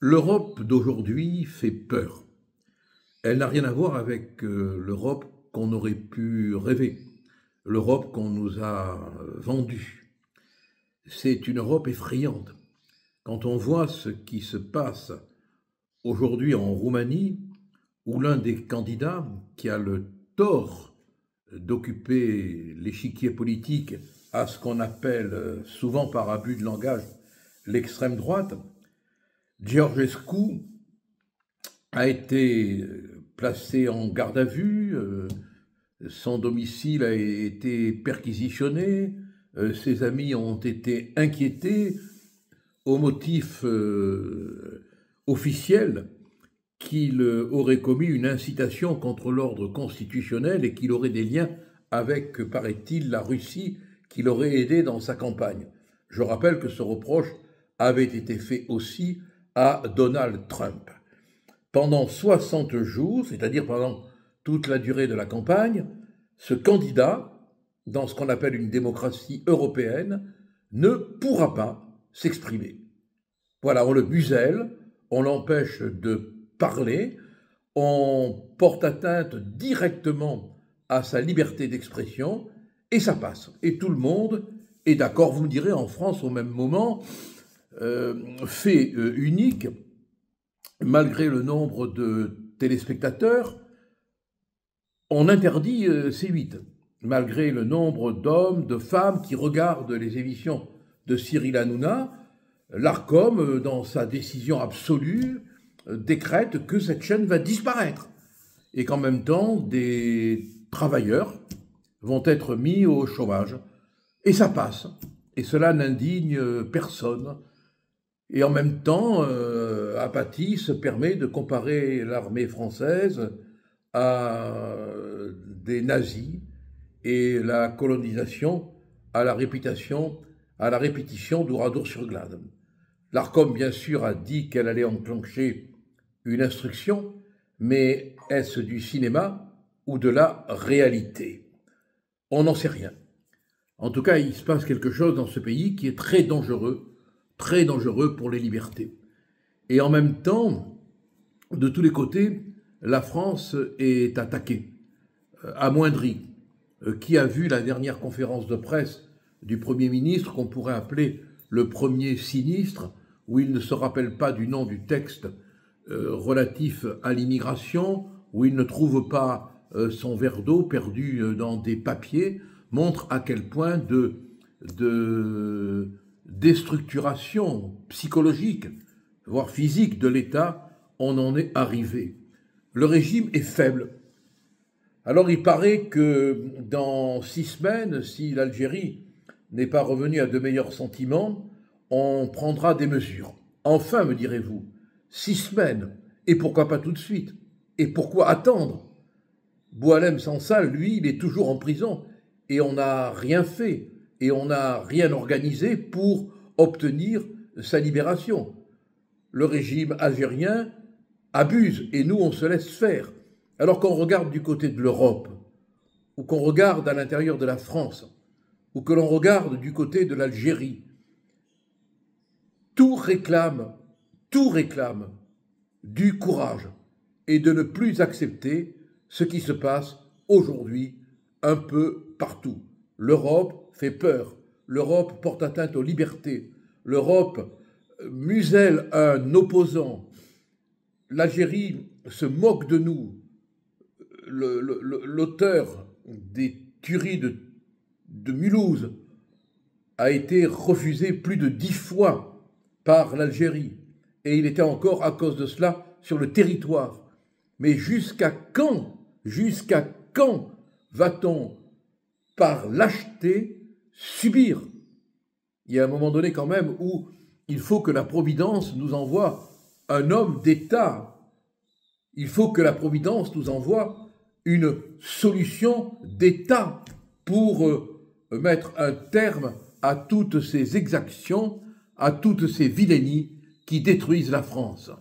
L'Europe d'aujourd'hui fait peur. Elle n'a rien à voir avec l'Europe qu'on aurait pu rêver, l'Europe qu'on nous a vendue. C'est une Europe effrayante. Quand on voit ce qui se passe aujourd'hui en Roumanie, où l'un des candidats qui a le tort d'occuper l'échiquier politique à ce qu'on appelle souvent par abus de langage l'extrême droite, Georgescu a été placé en garde à vue, son domicile a été perquisitionné, ses amis ont été inquiétés au motif officiel qu'il aurait commis une incitation contre l'ordre constitutionnel et qu'il aurait des liens avec, paraît-il, la Russie, qui l'aurait aidé dans sa campagne. Je rappelle que ce reproche avait été fait aussi à Donald Trump. Pendant 60 jours, c'est-à-dire pendant toute la durée de la campagne, ce candidat, dans ce qu'on appelle une démocratie européenne, ne pourra pas s'exprimer. Voilà, on le muselle, on l'empêche de parler, on porte atteinte directement à sa liberté d'expression, et ça passe. Et tout le monde est d'accord, vous me direz, en France, au même moment, fait unique, malgré le nombre de téléspectateurs, on interdit C8, malgré le nombre d'hommes, de femmes qui regardent les émissions de Cyril Hanouna. L'Arcom, dans sa décision absolue, décrète que cette chaîne va disparaître et qu'en même temps, des travailleurs vont être mis au chômage. Et ça passe. Et cela n'indigne personne. Et en même temps, Apathy se permet de comparer l'armée française à des nazis et la colonisation à la répétition d'Ouradour-sur-Glane. L'Arcom, bien sûr, a dit qu'elle allait enclencher une instruction, mais est-ce du cinéma ou de la réalité? On n'en sait rien. En tout cas, il se passe quelque chose dans ce pays qui est très dangereux pour les libertés. Et en même temps, de tous les côtés, la France est attaquée, amoindrie. Qui a vu la dernière conférence de presse du Premier ministre, qu'on pourrait appeler le premier sinistre, où il ne se rappelle pas du nom du texte relatif à l'immigration, où il ne trouve pas son verre d'eau perdu dans des papiers, montre à quel point de déstructuration psychologique, voire physique de l'État, on en est arrivé. Le régime est faible. Alors il paraît que dans 6 semaines, si l'Algérie n'est pas revenue à de meilleurs sentiments, on prendra des mesures. Enfin, me direz-vous, 6 semaines, et pourquoi pas tout de suite? Et pourquoi attendre? Boualem Sansal, lui, il est toujours en prison, et on n'a rien fait, et on n'a rien organisé pour obtenir sa libération. Le régime algérien abuse, et nous, on se laisse faire. Alors qu'on regarde du côté de l'Europe, ou qu'on regarde à l'intérieur de la France, ou que l'on regarde du côté de l'Algérie, tout réclame du courage et de ne plus accepter ce qui se passe aujourd'hui un peu partout. L'Europe fait peur, l'Europe porte atteinte aux libertés, l'Europe muselle un opposant, l'Algérie se moque de nous. L'auteur des tueries de Mulhouse a été refusé plus de 10 fois par l'Algérie. Et il était encore, à cause de cela, sur le territoire. Mais jusqu'à quand va-t-on, par lâcheté, subir? Il y a un moment donné quand même où il faut que la Providence nous envoie un homme d'État. Il faut que la Providence nous envoie une solution d'État pour mettre un terme à toutes ces exactions, à toutes ces vilainies qui détruisent la France.